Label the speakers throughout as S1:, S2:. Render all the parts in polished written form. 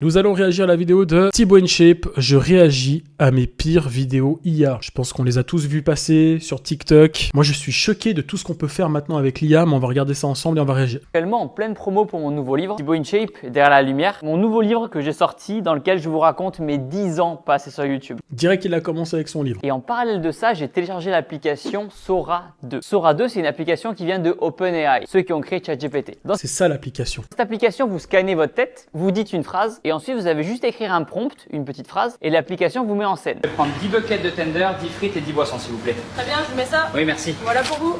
S1: Nous allons réagir à la vidéo de Thibaut InShape. Je réagis à mes pires vidéos IA. Je pense qu'on les a tous vus passer sur TikTok. Moi, je suis choqué de tout ce qu'on peut faire maintenant avec l'IA, mais on va regarder ça ensemble et on va réagir.
S2: Actuellement en pleine promo pour mon nouveau livre, Thibaut InShape, derrière la lumière. Mon nouveau livre que j'ai sorti, dans lequel je vous raconte mes 10 ans passés sur YouTube.
S1: Direct qu'il a commencé avec son livre.
S2: Et en parallèle de ça, j'ai téléchargé l'application Sora 2. Sora 2, c'est une application qui vient de OpenAI, ceux qui ont créé ChatGPT.
S1: C'est ça l'application.
S2: Cette application, vous scannez votre tête, vous dites une phrase, et ensuite vous avez juste à écrire un prompt, une petite phrase, et l'application vous met en scène. Je vais prendre 10 buckets de tender, 10 frites et 10 boissons s'il vous plaît.
S3: Très bien, je vous mets ça.
S2: Oui, merci.
S3: Voilà pour vous.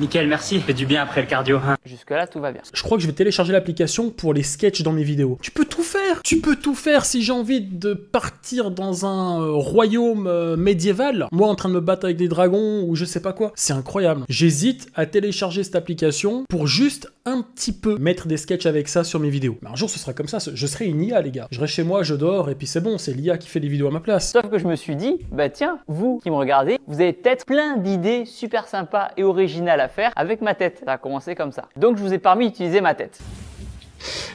S2: Nickel, merci. Fait du bien après le cardio. Hein. Jusque-là, tout va bien.
S1: Je crois que je vais télécharger l'application pour les sketchs dans mes vidéos. Tu peux tout faire. Tu peux tout faire. Si j'ai envie de partir dans un royaume médiéval, moi en train de me battre avec des dragons ou je sais pas quoi, c'est incroyable. J'hésite à télécharger cette application pour juste un petit peu mettre des sketchs avec ça sur mes vidéos. Mais un jour, ce sera comme ça. Je serai une IA, les gars. Je serai chez moi, je dors et puis c'est bon. C'est l'IA qui fait les vidéos à ma place.
S2: Sauf que je me suis dit, bah tiens, vous qui me regardez, vous avez peut-être plein d'idées super sympas et originales à faire avec ma tête. Ça a commencé comme ça. Donc je vous ai permis d'utiliser ma tête.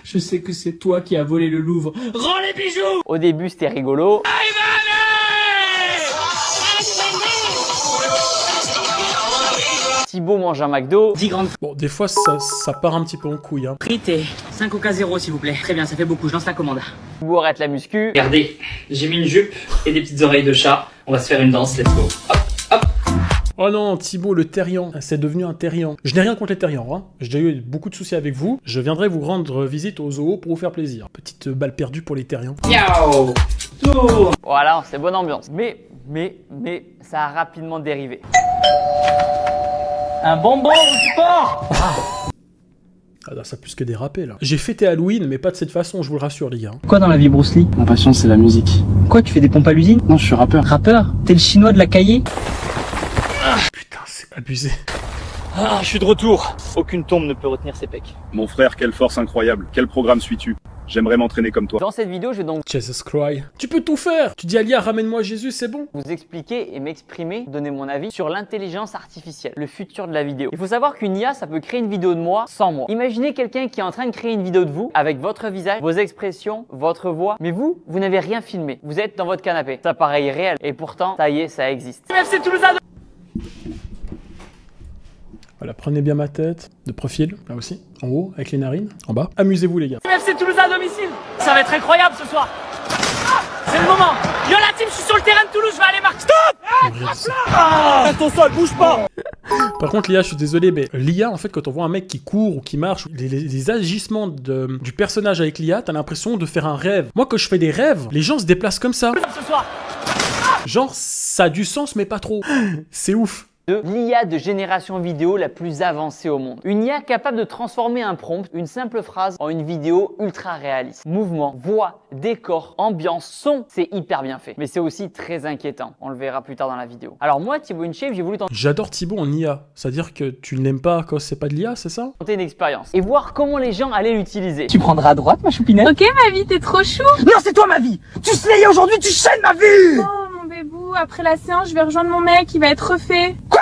S4: Je sais que c'est toi qui as volé le Louvre. Rends les bijoux!
S2: Au début c'était rigolo. Thibaut mange un McDo.
S4: 10 grandes
S1: Bon, des fois, ça part un petit peu en couille. Hein.
S4: frites et 5 Coca 0 s'il vous plaît. Très bien, ça fait beaucoup, je lance la commande.
S2: Thibaut arrête la muscu.
S4: Regardez, j'ai mis une jupe et des petites oreilles de chat. On va se faire une danse, let's go. Hop, hop.
S1: Oh non, Thibaut, le terrien, c'est devenu un terrien. Je n'ai rien contre les terriens, hein. J'ai eu beaucoup de soucis avec vous. Je viendrai vous rendre visite au zoo pour vous faire plaisir. Petite balle perdue pour les terriens.
S4: Miaou. Tour.
S2: Voilà, c'est bonne ambiance. Mais ça a rapidement dérivé.
S4: Un bonbon au support.
S1: Ah là, ça a plus que dérapé là. J'ai fêté Halloween, mais pas de cette façon, je vous le rassure les gars.
S4: Quoi dans la vie Bruce Lee?
S5: Ma passion c'est la musique.
S4: Quoi, tu fais des pompes à l'usine?
S5: Non, je suis rappeur.
S4: Rappeur? T'es le chinois de la cahier?
S1: Putain, c'est abusé.
S6: Ah, je suis de retour. Aucune tombe ne peut retenir ses pecs.
S7: Mon frère, quelle force incroyable. Quel programme suis-tu? J'aimerais m'entraîner comme toi.
S2: Dans cette vidéo, je vais donc
S1: Jesus Christ. Tu peux tout faire. Tu dis à l'IA, ramène-moi Jésus, c'est bon.
S2: vous expliquer et m'exprimer, donner mon avis sur l'intelligence artificielle, le futur de la vidéo. Il faut savoir qu'une IA, ça peut créer une vidéo de moi sans moi. Imaginez quelqu'un qui est en train de créer une vidéo de vous avec votre visage, vos expressions, votre voix, mais vous n'avez rien filmé. Vous êtes dans votre canapé. Ça paraît irréel et pourtant, ça y est, ça existe.
S4: FC Toulouse.
S1: Voilà, prenez bien ma tête, de profil, là aussi, en haut, avec les narines, en bas. Amusez-vous les gars.
S4: FC Toulouse à domicile. Ça va être incroyable ce soir. Ah, c'est le moment. Yo la team, je suis sur le terrain de Toulouse, je vais aller marquer. Stop.
S6: Reste au sol, bouge pas.
S1: Par contre l'IA, je suis désolé, mais l'IA, en fait, quand on voit un mec qui court ou qui marche, les agissements du personnage avec l'IA, t'as l'impression de faire un rêve. Moi, quand je fais des rêves, les gens se déplacent comme ça.
S4: Ce soir.
S1: Genre, ça a du sens, mais pas trop. C'est ouf.
S2: L'IA de génération vidéo la plus avancée au monde. Une IA capable de transformer un prompt, une simple phrase, en une vidéo ultra réaliste. Mouvement, voix, décor, ambiance, son, c'est hyper bien fait. Mais c'est aussi très inquiétant. On le verra plus tard dans la vidéo. Alors moi, Thibaut InShape, j'ai voulu
S1: J'adore Thibaut en IA. C'est-à-dire que tu ne l'aimes pas quand c'est pas de l'IA, c'est ça?
S2: tenter une expérience et voir comment les gens allaient l'utiliser.
S4: Tu prendras à droite, ma choupinette.
S3: Ok ma vie, t'es trop chou.
S4: Non, c'est toi ma vie. Tu slay aujourd'hui, tu chaînes ma vie.
S3: Oh mon bébou, après la séance, je vais rejoindre mon mec, il va être refait.
S4: Quoi?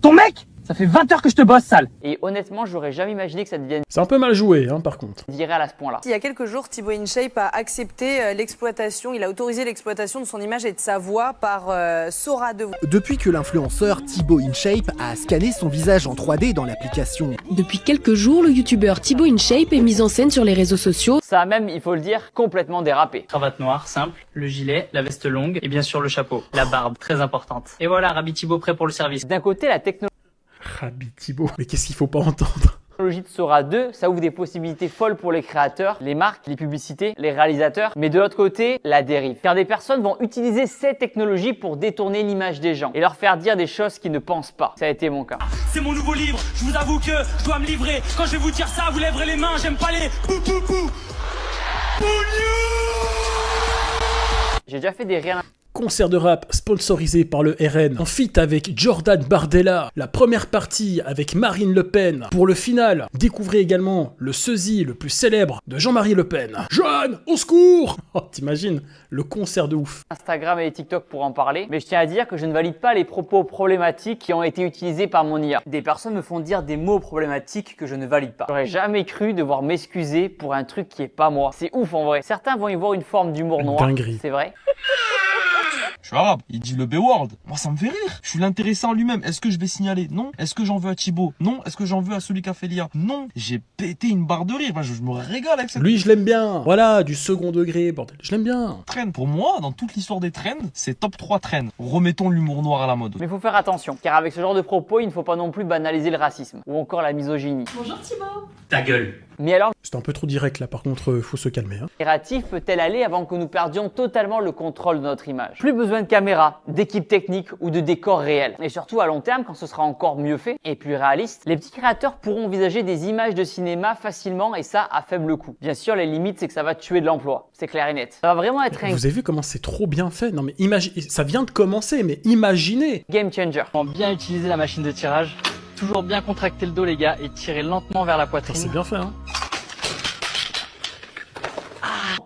S4: Ton mec? Ça fait 20 heures que je te bosse, sale.
S2: Et honnêtement, j'aurais jamais imaginé que ça devienne
S1: C'est un peu mal joué, hein, par contre.
S2: viral à ce point-là.
S8: Il y a quelques jours, Thibaut InShape a accepté l'exploitation, il a autorisé l'exploitation de son image et de sa voix par Sora 2.
S9: Depuis que l'influenceur Thibaut InShape a scanné son visage en 3D dans l'application.
S10: Depuis quelques jours, le youtubeur Thibaut InShape est mis en scène sur les réseaux sociaux.
S2: Ça a même, il faut le dire, complètement dérapé.
S4: Cravate noire, simple, le gilet, la veste longue et bien sûr le chapeau. La barbe, très importante. Et voilà, Rabbi Thibaut prêt pour le service.
S2: D'un côté, la
S1: Rabbi Thibaut. Mais qu'est-ce qu'il faut pas entendre?
S2: technologie de Sora 2, ça ouvre des possibilités folles pour les créateurs, les marques, les publicités, les réalisateurs. Mais de l'autre côté, la dérive. Car des personnes vont utiliser cette technologie pour détourner l'image des gens et leur faire dire des choses qu'ils ne pensent pas. Ça a été mon cas.
S6: C'est mon nouveau livre, je vous avoue que je dois me livrer. Quand je vais vous dire ça, vous lèverez les mains, j'aime pas les pou pou pou.
S2: J'ai déjà fait des réels.
S1: Concert de rap sponsorisé par le RN, en feat avec Jordan Bardella, la première partie avec Marine Le Pen. Pour le final, découvrez également le sosie le plus célèbre de Jean-Marie Le Pen. Jeanne, au secours! Oh, t'imagines, le concert de ouf.
S2: Instagram et TikTok pour en parler, mais je tiens à dire que je ne valide pas les propos problématiques qui ont été utilisés par mon IA. Des personnes me font dire des mots problématiques que je ne valide pas. J'aurais jamais cru devoir m'excuser pour un truc qui est pas moi. C'est ouf en vrai. Certains vont y voir une forme d'humour noir.
S1: Dinguerie.
S2: C'est vrai.
S5: Je suis arabe, il dit le B-word. Moi ça me fait rire. Je suis l'intéressé en lui-même. Est-ce que je vais signaler? Non. Est-ce que j'en veux à Thibaut? Non. Est-ce que j'en veux à celui qui a fait l'IA? Non. J'ai pété une barre de rire. Enfin, je me régale avec cette...
S1: Lui, je l'aime bien. Voilà, du second degré, bordel. Je l'aime bien.
S5: Trend. Pour moi, dans toute l'histoire des trends, c'est top 3 trends. Remettons l'humour noir à la mode.
S2: Mais il faut faire attention, car avec ce genre de propos, il ne faut pas non plus banaliser le racisme ou encore la misogynie.
S3: Bonjour Thibaut.
S4: Ta gueule.
S2: Mais alors,
S1: C'était un peu trop direct là, par contre, faut se calmer. Hein.
S2: narrative peut-elle aller avant que nous perdions totalement le contrôle de notre image? Plus besoin de caméra, d'équipe technique ou de décors réels. Et surtout à long terme, quand ce sera encore mieux fait et plus réaliste, les petits créateurs pourront envisager des images de cinéma facilement et ça à faible coût. Bien sûr, les limites, c'est que ça va tuer de l'emploi. C'est clair et net. Ça va vraiment être un
S1: Vous avez vu comment c'est trop bien fait? Non mais imaginez, ça vient de commencer, mais imaginez!
S2: game changer.
S4: Bien utiliser la machine de tirage. Toujours bien contracter le dos les gars et tirer lentement vers la poitrine.
S1: C'est bien fait, hein.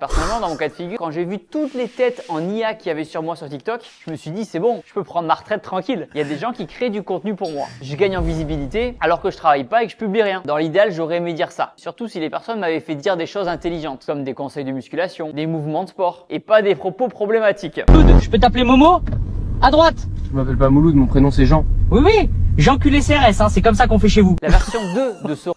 S2: Personnellement, dans mon cas de figure, quand j'ai vu toutes les têtes en IA qu'il y avait sur moi sur TikTok, je me suis dit c'est bon, je peux prendre ma retraite tranquille. Il y a des gens qui créent du contenu pour moi. Je gagne en visibilité alors que je travaille pas et que je publie rien. Dans l'idéal, j'aurais aimé dire ça. Surtout si les personnes m'avaient fait dire des choses intelligentes, comme des conseils de musculation, des mouvements de sport, et pas des propos problématiques.
S4: Je peux t'appeler Momo? À droite.
S11: Je m'appelle pas Mouloud, mon prénom c'est Jean.
S4: Oui, oui. Jean culé CRS, hein, c'est comme ça qu'on fait chez vous.
S2: La version 2 de ce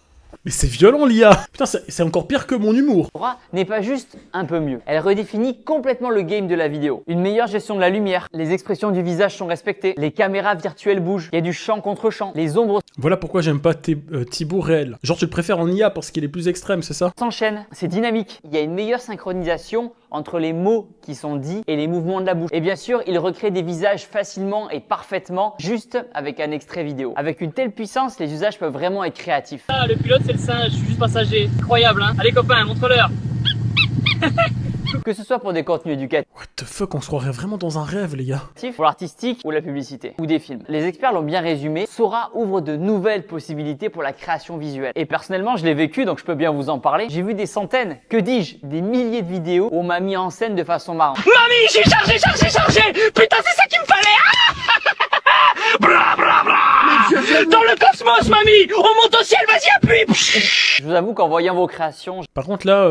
S1: Mais c'est violent l'IA! Putain, c'est encore pire que mon humour!
S2: Sora n'est pas juste un peu mieux. Elle redéfinit complètement le game de la vidéo. Une meilleure gestion de la lumière, les expressions du visage sont respectées, les caméras virtuelles bougent, il y a du champ contre champ, les ombres
S1: Voilà pourquoi j'aime pas Thibaut réel. Genre tu le préfères en IA parce qu'il est plus extrême, c'est ça?
S2: s'enchaînent, c'est dynamique. Il y a une meilleure synchronisation entre les mots qui sont dits et les mouvements de la bouche. Et bien sûr, il recrée des visages facilement et parfaitement, juste avec un extrait vidéo. Avec une telle puissance, les usages peuvent vraiment être créatifs.
S4: Ah, le pilote c'est le singe, je suis juste passager. Incroyable hein. Allez copains, montre-leur.
S2: Que ce soit pour des contenus éducatifs,
S1: What the fuck, on se croirait vraiment dans un rêve, les gars.
S2: pour l'artistique ou la publicité, ou des films. Les experts l'ont bien résumé, Sora ouvre de nouvelles possibilités pour la création visuelle. Et personnellement, je l'ai vécu, donc je peux bien vous en parler. J'ai vu des centaines, que dis-je, des milliers de vidéos où on m'a mis en scène de façon marrante.
S4: Mamie, j'ai chargé. Putain, c'est ça qu'il me fallait. Bra bra bra. Dans le cosmos, mamie. On monte au ciel, vas-y, appuie.
S2: Je vous avoue qu'en voyant vos créations,
S1: Par contre là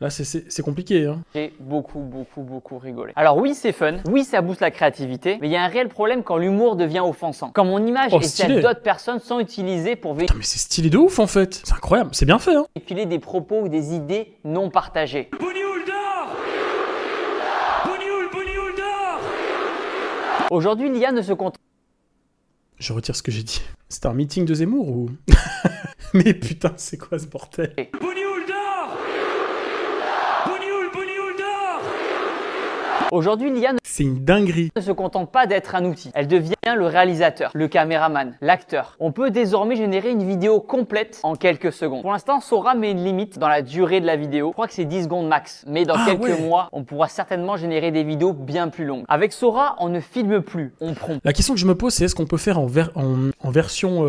S1: c'est compliqué. Hein.
S2: j'ai beaucoup rigolé. Alors oui, c'est fun, oui, ça booste la créativité, mais il y a un réel problème quand l'humour devient offensant. Quand mon image
S1: Oh,
S2: et
S1: stylé.
S2: celle d'autres personnes sont utilisées pour
S1: Putain, mais c'est stylé de ouf en fait. C'est incroyable, c'est bien fait. Hein.
S2: véhiculer des propos ou des idées non partagées.
S6: Bonioul dehors Bonioul dehors
S2: Aujourd'hui, l'IA ne se contente
S1: Je retire ce que j'ai dit. C'était un meeting de Zemmour ou... Mais putain, c'est quoi ce bordel?
S6: Bonioul dehors Bonioul dehors
S2: Aujourd'hui, l'IA
S1: C'est une dinguerie.
S2: ne se contente pas d'être un outil. Elle devient le réalisateur, le caméraman, l'acteur. On peut désormais générer une vidéo complète en quelques secondes. Pour l'instant, Sora met une limite dans la durée de la vidéo. Je crois que c'est 10 secondes max. Mais dans quelques mois, on pourra certainement générer des vidéos bien plus longues. Avec Sora, on ne filme plus, on prompt.
S1: La question que je me pose, c'est est-ce qu'on peut faire en version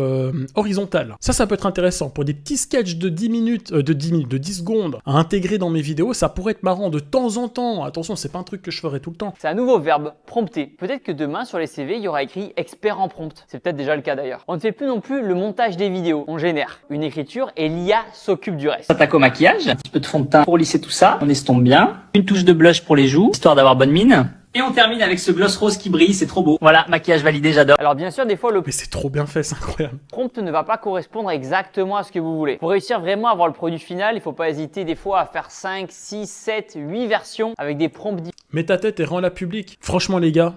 S1: horizontale? Ça peut être intéressant. Pour des petits sketchs de 10 minutes, de 10 secondes à intégrer dans mes vidéos, ça pourrait être marrant de temps en temps. Attention, c'est pas un truc que je ferai tout le temps.
S2: C'est un nouveau verbe, prompter. Peut-être que demain, sur les CV, il y aura écrit expert en prompt. C'est peut-être déjà le cas d'ailleurs. On ne fait plus non plus le montage des vidéos. On génère une écriture et l'IA s'occupe du reste.
S4: S'attaque au maquillage, un petit peu de fond de teint pour lisser tout ça. On estompe bien. Une touche de blush pour les joues, histoire d'avoir bonne mine. Et on termine avec ce gloss rose qui brille, c'est trop beau. Voilà, maquillage validé, j'adore.
S2: Alors bien sûr, des fois, le
S1: Mais c'est trop bien fait, c'est incroyable.
S2: prompt ne va pas correspondre exactement à ce que vous voulez. Pour réussir vraiment à avoir le produit final, il ne faut pas hésiter des fois à faire 5, 6, 7, 8 versions avec des prompts
S1: Mets ta tête et rends-la publique. Franchement, les gars,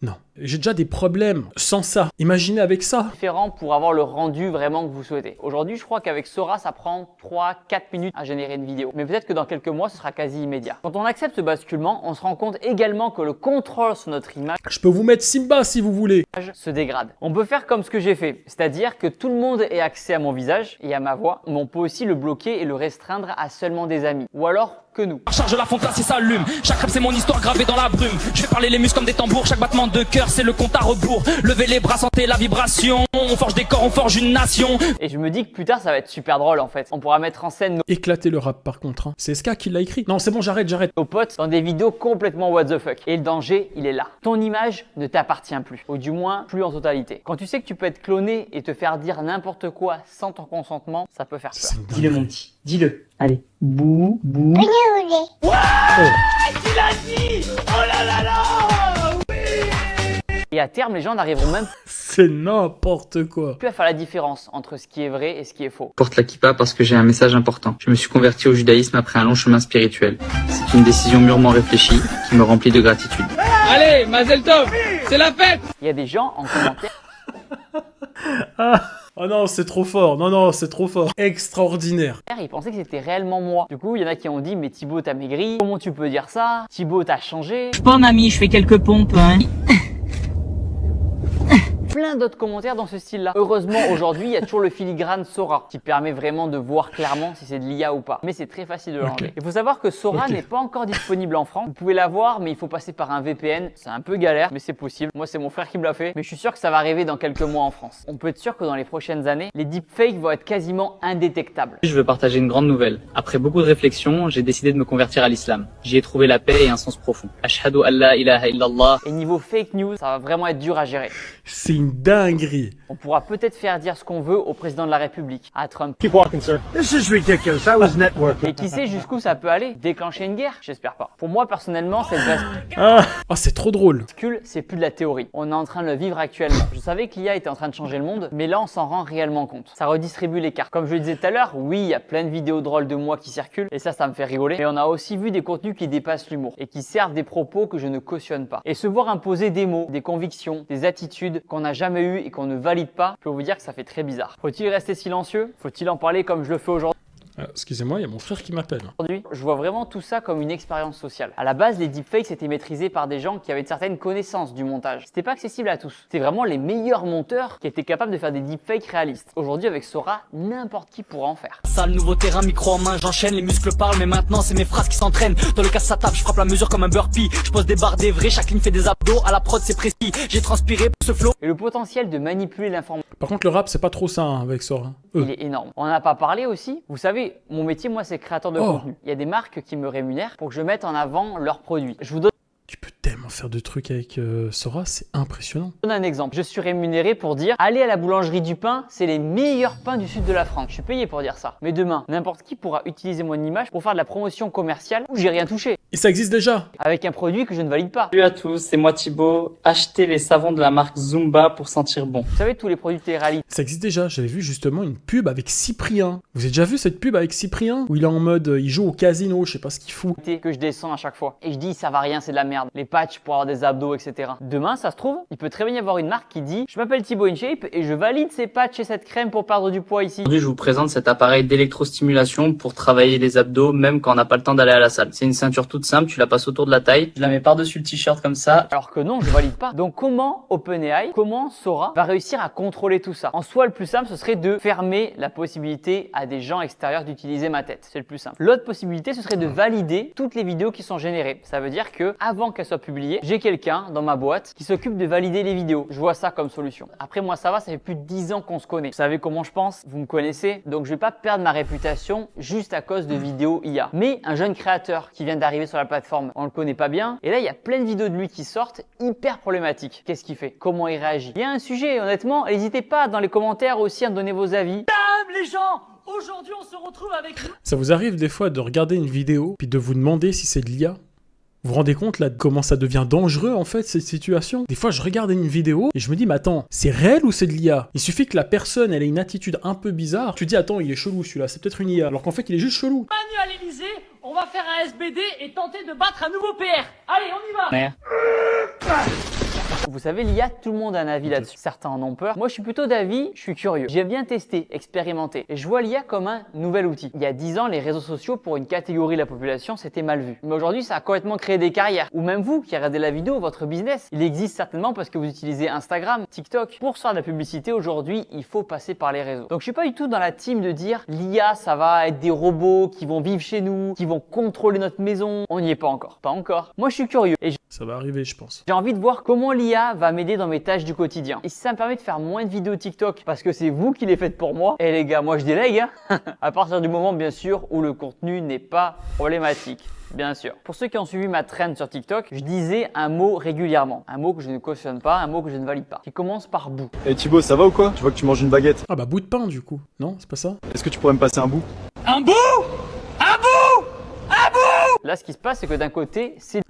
S1: non. J'ai déjà des problèmes sans ça. Imaginez avec ça.
S2: Différent pour avoir le rendu vraiment que vous souhaitez. Aujourd'hui, je crois qu'avec Sora, ça prend 3-4 minutes à générer une vidéo. Mais peut-être que dans quelques mois, ce sera quasi immédiat. Quand on accepte ce basculement, on se rend compte également que le contrôle sur notre image
S1: Je peux vous mettre Simba si vous voulez.
S2: se dégrade. On peut faire comme ce que j'ai fait, c'est-à-dire que tout le monde ait accès à mon visage et à ma voix, mais on peut aussi le bloquer et le restreindre à seulement des amis. Ou alors que nous.
S6: Charge la fontaine et s'allume. Chaque rap c'est mon histoire gravée dans la brume. Je fais parler les muscles comme des tambours. Chaque battement de cœur c'est le compte à rebours. Levez les bras, sentez la vibration. On forge des corps, on forge une nation.
S2: Et je me dis que plus tard ça va être super drôle en fait. On pourra mettre en scène
S1: Éclater le rap par contre. Hein. C'est SK qui l'a écrit. Non, c'est bon, j'arrête.
S2: nos potes dans des vidéos complètement what the fuck. Et le danger, il est là. Ton image ne t'appartient plus. Ou du moins, plus en totalité. Quand tu sais que tu peux être cloné et te faire dire n'importe quoi sans ton consentement, ça peut faire peur.
S4: Dis-le mon petit, dis-le. Allez. Bou, bou.
S1: Oh.
S4: Il a dit. Oh là là là.
S2: Et à terme, les gens n'arriveront même
S1: C'est n'importe quoi.
S2: plus à faire la différence entre ce qui est vrai et ce qui est faux.
S12: Porte la kippa parce que j'ai un message important. Je me suis converti au judaïsme après un long chemin spirituel. C'est une décision mûrement réfléchie qui me remplit de gratitude.
S4: Allez, Mazel Tov, c'est la fête.
S2: Il y a des gens en commentaire
S1: Oh non, c'est trop fort. Non, c'est trop fort. Extraordinaire.
S2: ils pensaient que c'était réellement moi. Du coup, il y en a qui ont dit mais Thibaut t'as maigri, comment tu peux dire ça? Thibaut t'as changé.
S4: Je suis pas mamie, je fais quelques pompes. Hein.
S2: Plein d'autres commentaires dans ce style-là. Heureusement, aujourd'hui, il y a toujours le filigrane Sora qui permet vraiment de voir clairement si c'est de l'IA ou pas. Mais c'est très facile de l'enlever. Il faut savoir que Sora n'est pas encore disponible en France. Vous pouvez l'avoir, mais il faut passer par un VPN. C'est un peu galère, mais c'est possible. Moi, c'est mon frère qui me l'a fait. Mais je suis sûr que ça va arriver dans quelques mois en France. On peut être sûr que dans les prochaines années, les deepfakes vont être quasiment indétectables.
S12: Je veux partager une grande nouvelle. Après beaucoup de réflexions, j'ai décidé de me convertir à l'islam. J'y ai trouvé la paix et un sens profond. Ashhadu an la ilaha illallah.
S2: Et niveau fake news, ça va vraiment être dur à gérer.
S1: C'est une dinguerie.
S2: On pourra peut-être faire dire ce qu'on veut au président de la République, à Trump.
S13: Keep walking, sir. This is ridiculous. That was networking.
S2: Et qui sait jusqu'où ça peut aller? Déclencher une guerre? J'espère pas. Pour moi, personnellement, cette
S1: c'est trop drôle.
S2: bascule, c'est plus de la théorie. On est en train de le vivre actuellement. Je savais que l'IA était en train de changer le monde, mais là, on s'en rend réellement compte. Ça redistribue les cartes. Comme je le disais tout à l'heure, oui, il y a plein de vidéos drôles de moi qui circulent, et ça me fait rigoler. Mais on a aussi vu des contenus qui dépassent l'humour, et qui servent des propos que je ne cautionne pas. Et se voir imposer des mots, des convictions, des attitudes qu'on n'a jamais eues et qu'on ne valide pas, je peux vous dire que ça fait très bizarre. Faut-il rester silencieux? Faut-il en parler comme je le fais aujourd'hui?
S1: Excusez-moi, il y a mon frère qui m'appelle.
S2: Aujourd'hui, je vois vraiment tout ça comme une expérience sociale. À la base, les deepfakes étaient maîtrisés par des gens qui avaient une certaine connaissance du montage. C'était pas accessible à tous. C'était vraiment les meilleurs monteurs qui étaient capables de faire des deepfakes réalistes. Aujourd'hui, avec Sora, n'importe qui pourra en faire.
S6: Ça, le nouveau terrain, micro en main, j'enchaîne, les muscles parlent, mais maintenant c'est mes phrases qui s'entraînent. Dans le cas ça tape, je frappe la mesure comme un burpee. Je pose des barres des vrais, chaque ligne fait des abdos. À la prod, c'est précis. J'ai transpiré pour ce flow.
S2: Et le potentiel de manipuler l'information.
S1: Par contre, le rap, c'est pas trop ça hein, avec Sora.
S2: Il est énorme. On en a pas parlé aussi. Vous savez, mon métier, moi, c'est créateur de contenu. Il y a des marques qui me rémunèrent pour que je mette en avant leurs produits. Je vous donne
S1: Tu peux tellement faire de trucs avec Sora, c'est impressionnant.
S2: Je donne un exemple. Je suis rémunéré pour dire allez à la boulangerie du pain, c'est les meilleurs pains du sud de la France. Je suis payé pour dire ça. Mais demain, n'importe qui pourra utiliser mon image pour faire de la promotion commerciale où j'ai rien touché.
S1: Et ça existe déjà.
S2: Avec un produit que je ne valide pas.
S14: Salut à tous, c'est moi Thibaut. Achetez les savons de la marque Zumba pour sentir bon.
S2: Vous savez, tous les produits de télé-réalité.
S1: Ça existe déjà. J'avais vu justement une pub avec Cyprien. Vous avez déjà vu cette pub avec Cyprien où il est en mode, il joue au casino, je sais pas ce qu'il fout.
S2: Que je descends à chaque fois. Et je dis ça va rien, c'est de la merde. Les patchs pour avoir des abdos, etc. Demain, ça se trouve, il peut très bien y avoir une marque qui dit je m'appelle Thibaut InShape et je valide ces patchs et cette crème pour perdre du poids ici.
S12: Aujourd'hui, je vous présente cet appareil d'électrostimulation pour travailler les abdos même quand on n'a pas le temps d'aller à la salle. C'est une ceinture toute simple, tu la passes autour de la taille, je la mets par-dessus le t-shirt comme ça.
S2: Alors que non, je valide pas. Donc comment OpenAI, comment Sora va réussir à contrôler tout ça? En soi, le plus simple, ce serait de fermer la possibilité à des gens extérieurs d'utiliser ma tête. C'est le plus simple. L'autre possibilité, ce serait de valider toutes les vidéos qui sont générées. Ça veut dire que avant qu'elles soient publiées, j'ai quelqu'un dans ma boîte qui s'occupe de valider les vidéos. Je vois ça comme solution. Après, moi, ça va, ça fait plus de 10 ans qu'on se connaît. Vous savez comment je pense? Vous me connaissez. Donc, je vais pas perdre ma réputation juste à cause de vidéos IA. Mais un jeune créateur qui vient d'arriver sur la plateforme, on le connaît pas bien. Et là, il y a plein de vidéos de lui qui sortent hyper problématiques. Qu'est-ce qu'il fait? Comment il réagit? Il y a un sujet, honnêtement. N'hésitez pas dans les commentaires aussi à me donner vos avis.
S4: Les gens, aujourd'hui, on se retrouve avec nous.
S1: Ça vous arrive des fois de regarder une vidéo puis de vous demander si c'est de l'IA? Vous vous rendez compte là de comment ça devient dangereux en fait cette situation? Des fois je regarde une vidéo et je me dis mais attends, c'est réel ou c'est de l'IA? Il suffit que la personne elle ait une attitude un peu bizarre, tu dis attends il est chelou celui-là, c'est peut-être une IA, alors qu'en fait il est juste chelou.
S4: Manu à l'Elysée, on va faire un SBD et tenter de battre un nouveau PR. Allez, on y va.
S2: Vous savez, l'IA, tout le monde a un avis là-dessus. Certains en ont peur. Moi, je suis plutôt d'avis, je suis curieux. J'aime bien tester, expérimenter. Et je vois l'IA comme un nouvel outil. Il y a 10 ans, les réseaux sociaux, pour une catégorie de la population, c'était mal vu. Mais aujourd'hui, ça a complètement créé des carrières. Ou même vous, qui regardez la vidéo, votre business. Il existe certainement parce que vous utilisez Instagram, TikTok. Pour faire de la publicité, aujourd'hui, il faut passer par les réseaux. Donc, je suis pas du tout dans la team de dire l'IA, ça va être des robots qui vont vivre chez nous, qui vont contrôler notre maison. On n'y est pas encore. Pas encore. Moi, je suis curieux. Et
S1: ça va arriver, je pense.
S2: J'ai envie de voir comment l'IA va m'aider dans mes tâches du quotidien. Et si ça me permet de faire moins de vidéos TikTok parce que c'est vous qui les faites pour moi, et les gars, moi je délègue, hein à partir du moment bien sûr où le contenu n'est pas problématique. Bien sûr. Pour ceux qui ont suivi ma trend sur TikTok, je disais un mot régulièrement. Un mot que je ne cautionne pas, un mot que je ne valide pas. Qui commence par bout.
S15: Eh Thibaut, ça va ou quoi? Je vois que tu manges une baguette.
S1: Ah bah bout de pain du coup. Non, c'est pas ça?
S15: Est-ce que tu pourrais me passer un bout?
S4: Un bout? Un bout? Un bout?
S2: Là, ce qui se passe, c'est que d'un côté, c'est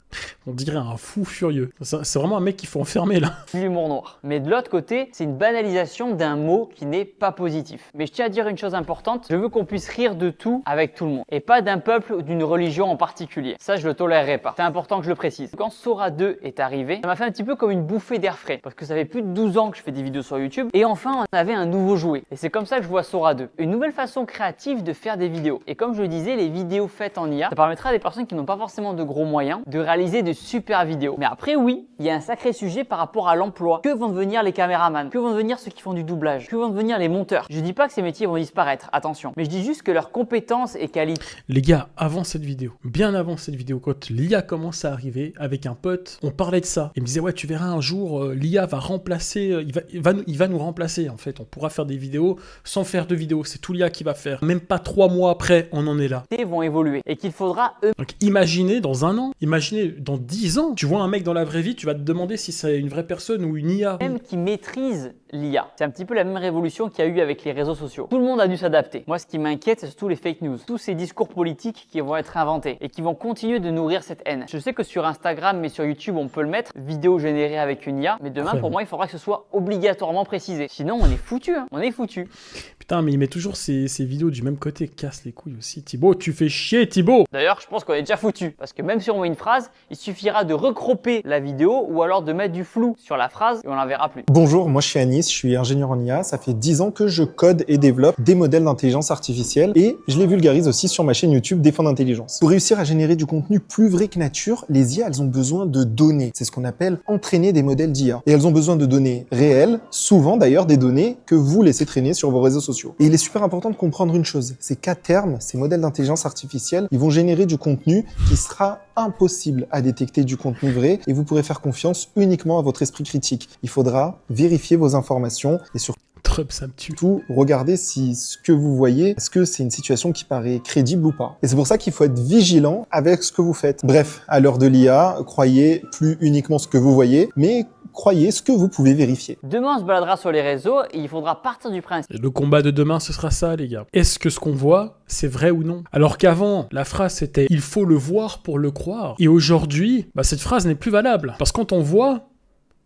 S1: on dirait un fou furieux. C'est vraiment un mec qu'il faut enfermer là.
S2: L'humour noir. Mais de l'autre côté, c'est une banalisation d'un mot qui n'est pas positif. Mais je tiens à dire une chose importante, je veux qu'on puisse rire de tout avec tout le monde. Et pas d'un peuple ou d'une religion en particulier. Ça, je le tolérerai pas. C'est important que je le précise. Quand Sora 2 est arrivé, ça m'a fait un petit peu comme une bouffée d'air frais. Parce que ça fait plus de 12 ans que je fais des vidéos sur YouTube. Et enfin, on avait un nouveau jouet. Et c'est comme ça que je vois Sora 2. Une nouvelle façon créative de faire des vidéos. Et comme je le disais, les vidéos faites en IA, ça permettra à des personnes qui n'ont pas forcément de gros moyens de réaliser de super vidéos. Mais après, oui, il y a un sacré sujet par rapport à l'emploi. Que vont devenir les caméramans? Que vont devenir ceux qui font du doublage? Que vont devenir les monteurs? Je dis pas que ces métiers vont disparaître, attention. Mais je dis juste que leurs compétences et qualités.
S1: Les gars, avant cette vidéo, bien avant cette vidéo, quand l'IA commence à arriver, avec un pote, on parlait de ça. Il me disait, ouais, tu verras un jour, l'IA va remplacer, il va nous remplacer en fait. On pourra faire des vidéos sans faire de vidéos. C'est tout l'IA qui va faire. Même pas 3 mois après, on en est là.
S2: Vont évoluer et qu'il faudra
S1: Donc imaginez dans un an, imaginez dans 10 ans, tu vois un mec dans la vraie vie, tu vas te demander si c'est une vraie personne ou une IA.
S2: Même qui maîtrise l'IA. C'est un petit peu la même révolution qu'il y a eu avec les réseaux sociaux. Tout le monde a dû s'adapter. Moi, ce qui m'inquiète, c'est surtout les fake news. Tous ces discours politiques qui vont être inventés et qui vont continuer de nourrir cette haine. Je sais que sur Instagram, mais sur YouTube, on peut le mettre, vidéo générée avec une IA. Mais demain, pour moi, il faudra que ce soit obligatoirement précisé. Sinon, on est foutu, hein. On est foutu.
S1: Putain, mais il met toujours ces vidéos du même côté. Casse les couilles aussi. Thibaut, tu fais chier, Thibaut.
S2: D'ailleurs, je pense qu'on est déjà foutu. Parce que même si on met une phrase, il suffira de recropper la vidéo ou alors de mettre du flou sur la phrase et on la verra plus.
S16: Bonjour, moi je suis Anis, je suis ingénieur en IA. Ça fait 10 ans que je code et développe des modèles d'intelligence artificielle et je les vulgarise aussi sur ma chaîne YouTube Défendre d'intelligence. Pour réussir à générer du contenu plus vrai que nature, les IA, elles ont besoin de données. C'est ce qu'on appelle entraîner des modèles d'IA. Et elles ont besoin de données réelles, souvent d'ailleurs des données que vous laissez traîner sur vos réseaux sociaux. Et il est super important de comprendre une chose, c'est qu'à terme, ces modèles d'intelligence artificielle, ils vont générer du contenu qui sera impossible à détecter du contenu vrai et vous pourrez faire confiance uniquement à votre esprit critique. Il faudra vérifier vos informations et surtout regardez si ce que vous voyez, est-ce que c'est une situation qui paraît crédible ou pas. Et c'est pour ça qu'il faut être vigilant avec ce que vous faites. Bref, à l'heure de l'IA, croyez plus uniquement ce que vous voyez, mais croyez ce que vous pouvez vérifier.
S2: Demain, on se baladera sur les réseaux et il faudra partir du principe.
S1: Le combat de demain, ce sera ça, les gars. Est-ce que ce qu'on voit, c'est vrai ou non? Alors qu'avant, la phrase c'était « il faut le voir pour le croire ». Et aujourd'hui, cette phrase n'est plus valable. Parce que quand on voit,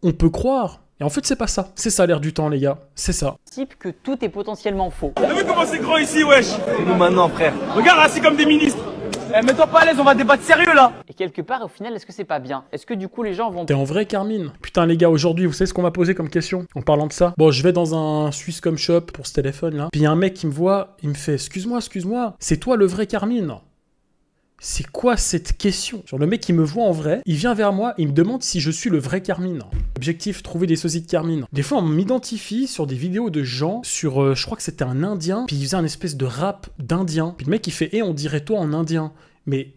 S1: on peut croire. Et en fait, c'est pas ça. C'est ça l'air du temps, les gars. C'est ça.
S2: Type que tout est potentiellement faux.
S4: T'as vu comment c'est grand ici, wesh?
S15: Et nous maintenant, frère.
S4: Regarde, assis comme des ministres. Eh, mets-toi pas à l'aise, on va débattre sérieux là.
S2: Et quelque part, au final, est-ce que c'est pas bien? Est-ce que du coup, les gens vont...
S1: T'es en vrai, Carmine? Putain, les gars, aujourd'hui, vous savez ce qu'on m'a posé comme question en parlant de ça? Bon, je vais dans un Swisscom Shop pour ce téléphone-là. Puis il y a un mec qui me voit, il me fait « Excuse-moi, c'est toi le vrai Carmine ?» C'est quoi cette question? Genre le mec il me voit en vrai, il vient vers moi, il me demande si je suis le vrai Carmine. Objectif, trouver des sosies de Carmine. Des fois on m'identifie sur des vidéos de gens, sur je crois que c'était un indien, puis il faisait un espèce de rap d'indien. Puis le mec il fait « on dirait toi en indien ». Mais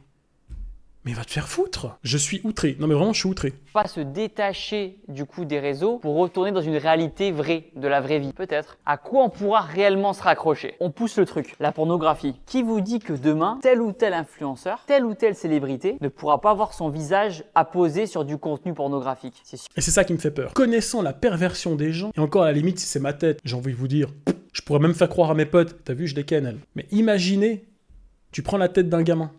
S1: va te faire foutre. Je suis outré. Non mais vraiment je suis outré.
S2: Pas se détacher du coup des réseaux pour retourner dans une réalité vraie, de la vraie vie. Peut-être. À quoi on pourra réellement se raccrocher? On pousse le truc. La pornographie. Qui vous dit que demain, tel ou tel influenceur, telle ou telle célébrité ne pourra pas voir son visage apposé sur du contenu pornographique? C'est sûr.
S1: Et c'est ça qui me fait peur. Connaissant la perversion des gens, et encore à la limite si c'est ma tête, j'ai envie de vous dire, je pourrais même faire croire à mes potes, t'as vu je les ken elle. Mais imaginez, tu prends la tête d'un gamin.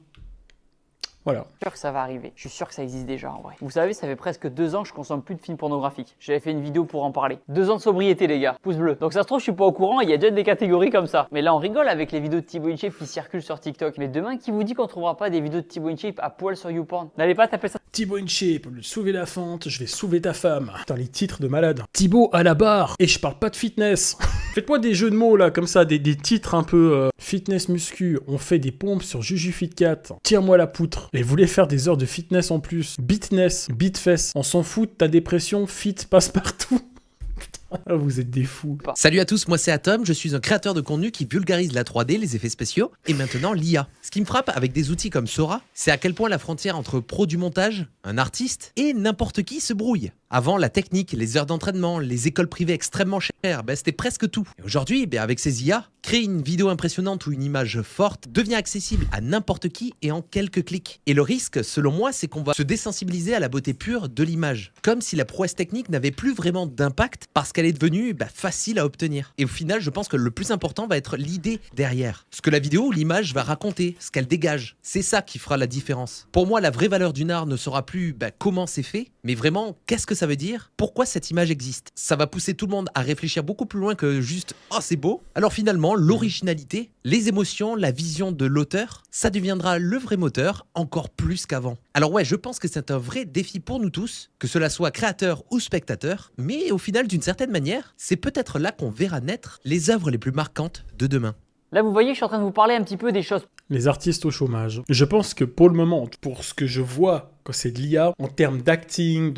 S1: Voilà.
S2: Je suis sûr que ça va arriver. Je suis sûr que ça existe déjà en vrai. Vous savez, ça fait presque 2 ans que je consomme plus de films pornographiques. J'avais fait une vidéo pour en parler. 2 ans de sobriété les gars. Pouce bleu. Donc ça se trouve, je suis pas au courant, il y a déjà des catégories comme ça. Mais là, on rigole avec les vidéos de Thibaut InShape qui circulent sur TikTok. Mais demain, qui vous dit qu'on trouvera pas des vidéos de Thibaut InShape à poil sur YouPorn? N'allez pas taper ça.
S1: Thibaut InShape, au lieu de soulever la fente, je vais soulever ta femme. Putain, les titres de malade. Thibaut à la barre. Et je parle pas de fitness. Faites-moi des jeux de mots là, comme ça, des titres un peu fitness muscu. On fait des pompes sur JujuFit4. Tire-moi la poutre. Et vous voulez faire des heures de fitness en plus. Bitness, bitfess. On s'en fout de ta dépression, fit passe partout. Ah, vous êtes des fous.
S17: Salut à tous, moi c'est Atom, je suis un créateur de contenu qui vulgarise la 3D, les effets spéciaux et maintenant l'IA. Ce qui me frappe avec des outils comme Sora, c'est à quel point la frontière entre pro du montage, un artiste et n'importe qui se brouille. Avant, la technique, les heures d'entraînement, les écoles privées extrêmement chères, c'était presque tout. Et aujourd'hui, avec ces IA, créer une vidéo impressionnante ou une image forte devient accessible à n'importe qui et en quelques clics. Et le risque, selon moi, c'est qu'on va se désensibiliser à la beauté pure de l'image. Comme si la prouesse technique n'avait plus vraiment d'impact parce qu'elle est devenue facile à obtenir. Et au final, je pense que le plus important va être l'idée derrière. Ce que la vidéo ou l'image va raconter, ce qu'elle dégage. C'est ça qui fera la différence. Pour moi, la vraie valeur d'une art ne sera plus comment c'est fait, mais vraiment, qu'est-ce que ça veut dire? Pourquoi cette image existe? Ça va pousser tout le monde à réfléchir beaucoup plus loin que juste « oh, c'est beau ». Alors finalement, l'originalité, les émotions, la vision de l'auteur, ça deviendra le vrai moteur encore plus qu'avant. Alors ouais, je pense que c'est un vrai défi pour nous tous, que cela soit créateur ou spectateur, mais au final, d'une certaine manière, c'est peut-être là qu'on verra naître les œuvres les plus marquantes de demain.
S2: Là, vous voyez, je suis en train de vous parler un petit peu des choses.
S1: Les artistes au chômage. Je pense que pour le moment, pour ce que je vois quand c'est de l'IA, en termes d'acting,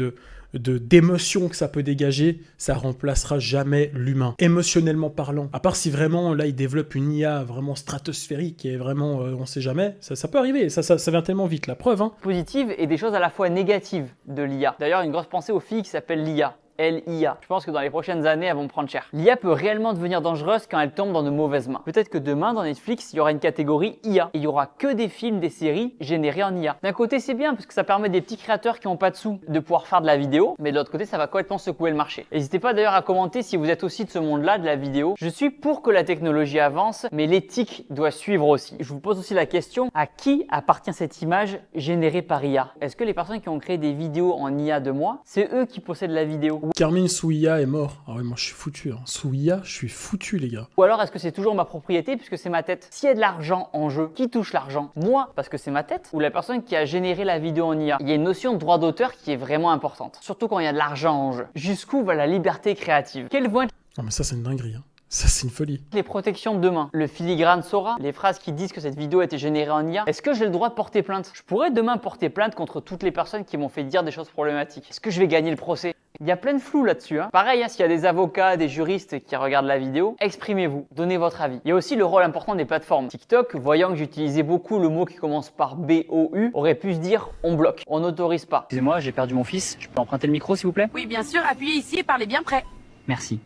S1: d'émotion que ça peut dégager, ça remplacera jamais l'humain, émotionnellement parlant. À part si vraiment, là, ils développent une IA vraiment stratosphérique et vraiment, on sait jamais, ça peut arriver, ça vient tellement vite, la preuve.
S2: Positives et des choses à la fois négatives de l'IA. D'ailleurs, une grosse pensée aux filles qui s'appelle l'IA. l'IA. Je pense que dans les prochaines années, elles vont me prendre cher. L'IA peut réellement devenir dangereuse quand elle tombe dans de mauvaises mains. Peut-être que demain, dans Netflix, il y aura une catégorie IA. Et il y aura que des films, des séries générés en IA. D'un côté, c'est bien parce que ça permet des petits créateurs qui n'ont pas de sous de pouvoir faire de la vidéo. Mais de l'autre côté, ça va complètement secouer le marché. N'hésitez pas d'ailleurs à commenter si vous êtes aussi de ce monde-là, de la vidéo. Je suis pour que la technologie avance, mais l'éthique doit suivre aussi. Je vous pose aussi la question, à qui appartient cette image générée par IA? Est-ce que les personnes qui ont créé des vidéos en IA de moi, c'est eux qui possèdent la vidéo?
S1: Carmine sous IA est mort. Ah ouais, moi je suis foutu. Hein. Sous IA, je suis foutu, les gars.
S2: Ou alors est-ce que c'est toujours ma propriété puisque c'est ma tête? S'il y a de l'argent en jeu, qui touche l'argent? Moi, parce que c'est ma tête, ou la personne qui a généré la vidéo en IA? Il y a une notion de droit d'auteur qui est vraiment importante, surtout quand il y a de l'argent en jeu. Jusqu'où va la liberté créative? Quelles vont être...
S1: Non mais ça c'est une dinguerie. Hein. Ça, c'est une folie.
S2: Les protections de demain, le filigrane Sora, les phrases qui disent que cette vidéo a été générée en IA. Est-ce que j'ai le droit de porter plainte? Je pourrais demain porter plainte contre toutes les personnes qui m'ont fait dire des choses problématiques. Est-ce que je vais gagner le procès? Il y a plein de flou là-dessus. Hein. Pareil, hein, s'il y a des avocats, des juristes qui regardent la vidéo, exprimez-vous, donnez votre avis. Il y a aussi le rôle important des plateformes. TikTok, voyant que j'utilisais beaucoup le mot qui commence par B-O-U, aurait pu se dire on bloque, on n'autorise pas.
S12: Excusez-moi, j'ai perdu mon fils. Je peux emprunter le micro s'il vous plaît?
S18: Oui, bien sûr, appuyez ici et parlez bien près.
S12: Merci.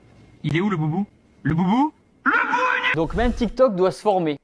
S12: Il est où le boubou? Le boubou?
S2: Donc même TikTok doit se former,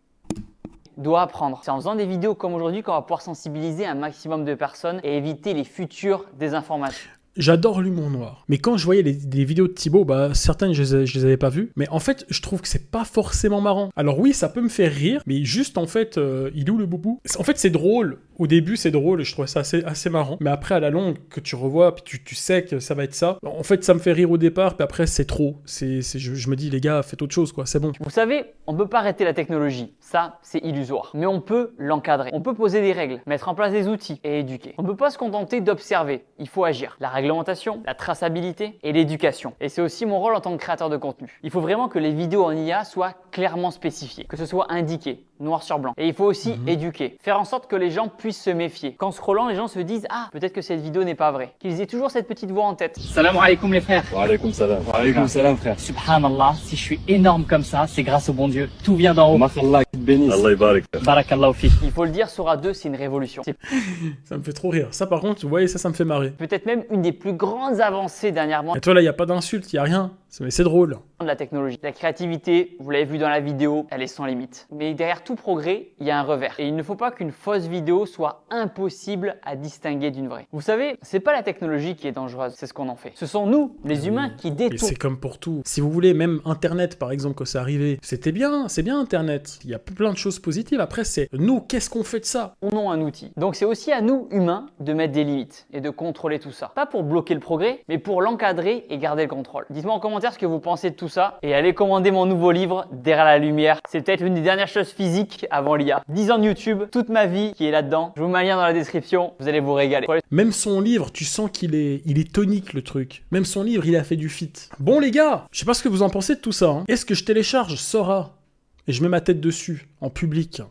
S2: doit apprendre. C'est en faisant des vidéos comme aujourd'hui qu'on va pouvoir sensibiliser un maximum de personnes et éviter les futures désinformations.
S1: J'adore l'humour noir. Mais quand je voyais les vidéos de Thibaut, certaines je les avais pas vues. Mais en fait, je trouve que c'est pas forcément marrant. Alors oui, ça peut me faire rire, mais juste en fait, il est où le boubou? En fait, c'est drôle. Au début, c'est drôle et je trouvais ça assez marrant. Mais après, à la longue, que tu revois, puis tu sais que ça va être ça. En fait, ça me fait rire au départ, puis après, c'est trop. Je me dis, les gars, faites autre chose, quoi. C'est bon.
S2: Vous savez, on peut pas arrêter la technologie. Ça, c'est illusoire. Mais on peut l'encadrer. On peut poser des règles, mettre en place des outils et éduquer. On peut pas se contenter d'observer. Il faut agir. La réglementation, la traçabilité et l'éducation. Et c'est aussi mon rôle en tant que créateur de contenu. Il faut vraiment que les vidéos en IA soient clairement spécifiées, que ce soit indiqué, noir sur blanc. Et il faut aussi éduquer, faire en sorte que les gens puissent se méfier. Qu'en scrollant, les gens se disent « Ah, peut-être que cette vidéo n'est pas vraie ». Qu'ils aient toujours cette petite voix en tête.
S12: Salam alaikum les frères.
S15: Wa alaikum salam. Wa alaikum salam frère.
S12: Subhanallah, si je suis énorme comme ça, c'est grâce au bon Dieu. Tout vient d'en haut.
S15: Mashallah, bénisse. Allah yabarak.
S12: Barakallahu fi.
S2: Il faut le dire, Sora 2, c'est une révolution.
S1: Ça me fait trop rire. Ça par contre, vous voyez, ça me fait marrer.
S2: Peut-être même une des plus grandes avancées dernièrement.
S1: Et toi là, il n'y a pas d'insulte, il n'y a rien. Mais c'est drôle.
S2: De la technologie. La créativité, vous l'avez vu dans la vidéo, elle est sans limite. Mais derrière tout progrès, il y a un revers. Et il ne faut pas qu'une fausse vidéo soit impossible à distinguer d'une vraie. Vous savez, c'est pas la technologie qui est dangereuse, c'est ce qu'on en fait. Ce sont nous, les humains, qui détournent.
S1: Et c'est comme pour tout. Si vous voulez, même Internet, par exemple, quand c'est arrivé, c'était bien, c'est bien Internet. Il y a plein de choses positives. Après, c'est nous, qu'est-ce qu'on fait de ça?
S2: On a un outil. Donc c'est aussi à nous, humains, de mettre des limites et de contrôler tout ça. Pas pour bloquer le progrès, mais pour l'encadrer et garder le contrôle. Dites-moi en commentaire commentaire ce que vous pensez de tout ça et allez commander mon nouveau livre Derrière la lumière. C'est peut-être l'une des dernières choses physiques avant l'IA. 10 ans de YouTube, toute ma vie qui est là-dedans. Je vous mets un lien dans la description, vous allez vous régaler.
S1: Même son livre, tu sens qu'il est tonique le truc. Même son livre, il a fait du feat. Bon les gars, je sais pas ce que vous en pensez de tout ça. Est-ce que je télécharge Sora et je mets ma tête dessus, en public?